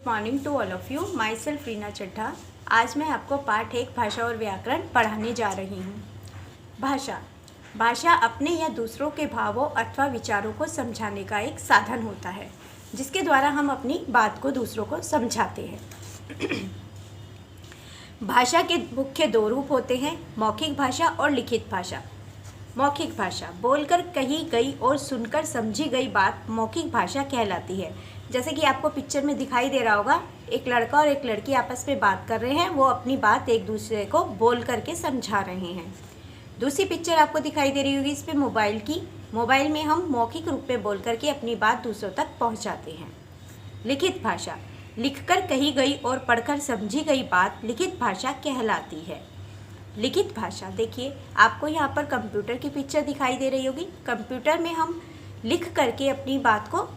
Morning to all of you. Myself Reena Chadha. आज मैं आपको पाठ 1 भाषा और व्याकरण पढ़ाने जा रही हूँ। भाषा भाषा अपने या दूसरों के भावों अथवा विचारों को समझाने का एक साधन होता है, जिसके द्वारा हम अपनी बात को दूसरों को समझाते हैं। भाषा के मुख्य 2 रूप होते हैं, मौखिक भाषा और लिखित भाषा। मौखिक भाषा बोलकर कही गई और सुनकर समझी गई बात मौखिक भाषा कहलाती है। जैसे कि आपको पिक्चर में दिखाई दे रहा होगा, एक लड़का और एक लड़की आपस में बात कर रहे हैं, वो अपनी बात एक दूसरे को बोल करके समझा रहे हैं। दूसरी पिक्चर आपको दिखाई दे रही होगी इस पे मोबाइल की। मोबाइल में हम मौखिक रूप में बोल करके अपनी बात दूसरों तक पहुंचाते हैं। लिखित भाषा लिखकर कही गई और पढ़कर समझी गई बात लिखित भाषा कहलाती है। लिखित भाषा देखिए, आपको यहाँ पर कंप्यूटर की पिक्चर दिखाई दे रही होगी। कंप्यूटर में हम लिख करके अपनी बात को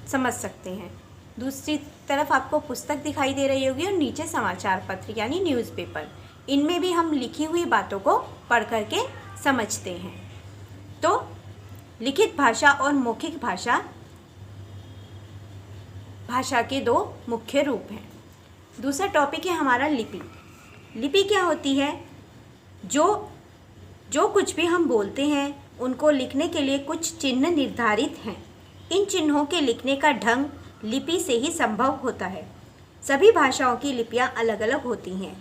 समझ सकते हैं। दूसरी तरफ आपको पुस्तक दिखाई दे रही होगी और नीचे समाचार पत्र यानी न्यूज़पेपर। इनमें भी हम लिखी हुई बातों को पढ़ करके समझते हैं। तो लिखित भाषा और मौखिक भाषा भाषा के 2 मुख्य रूप हैं। दूसरा टॉपिक है हमारा लिपि। लिपि क्या होती है? जो कुछ भी हम बोलते हैं उनको लिखने के लिए कुछ चिन्ह निर्धारित हैं। इन चिन्हों के लिखने का ढंग लिपि से ही संभव होता है। सभी भाषाओं की लिपियां अलग अलग होती हैं।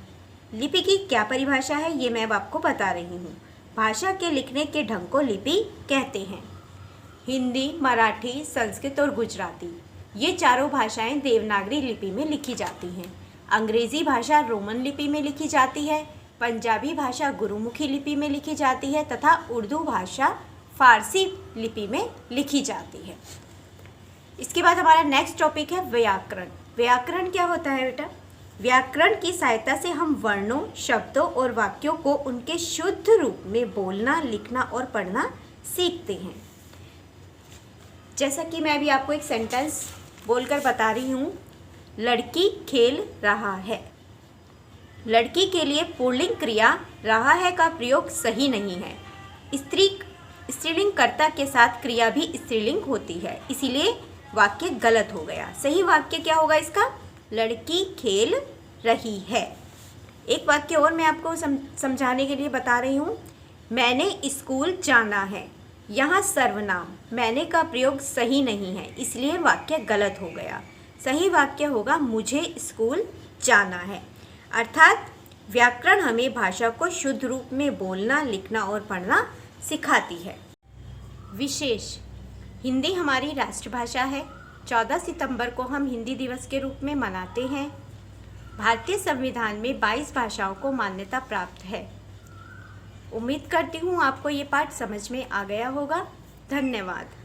लिपि की क्या परिभाषा है ये मैं अब आपको बता रही हूँ। भाषा के लिखने के ढंग को लिपि कहते हैं। हिंदी, मराठी, संस्कृत और गुजराती ये चारों भाषाएं देवनागरी लिपि में लिखी जाती हैं। अंग्रेज़ी भाषा रोमन लिपि में लिखी जाती है। पंजाबी भाषा गुरुमुखी लिपि में लिखी जाती है तथा उर्दू भाषा फारसी लिपि में लिखी जाती है। इसके बाद हमारा नेक्स्ट टॉपिक है व्याकरण। व्याकरण क्या होता है बेटा? व्याकरण की सहायता से हम वर्णों, शब्दों और वाक्यों को उनके शुद्ध रूप में बोलना, लिखना और पढ़ना सीखते हैं। जैसा कि मैं अभी आपको एक सेंटेंस बोलकर बता रही हूँ, लड़की खेल रहा है। लड़की के लिए पुल्लिंग क्रिया रहा है का प्रयोग सही नहीं है। स्त्रीलिंग कर्ता के साथ क्रिया भी स्त्रीलिंग होती है, इसीलिए वाक्य गलत हो गया। सही वाक्य क्या होगा इसका? लड़की खेल रही है। एक वाक्य और मैं आपको समझाने के लिए बता रही हूँ। मैंने स्कूल जाना है। यहाँ सर्वनाम मैंने का प्रयोग सही नहीं है, इसलिए वाक्य गलत हो गया। सही वाक्य होगा मुझे स्कूल जाना है। अर्थात व्याकरण हमें भाषा को शुद्ध रूप में बोलना, लिखना और पढ़ना सिखाती है। विशेष हिंदी हमारी राष्ट्रभाषा है। 14 सितंबर को हम हिंदी दिवस के रूप में मनाते हैं। भारतीय संविधान में 22 भाषाओं को मान्यता प्राप्त है। उम्मीद करती हूँ आपको ये पाठ समझ में आ गया होगा। धन्यवाद।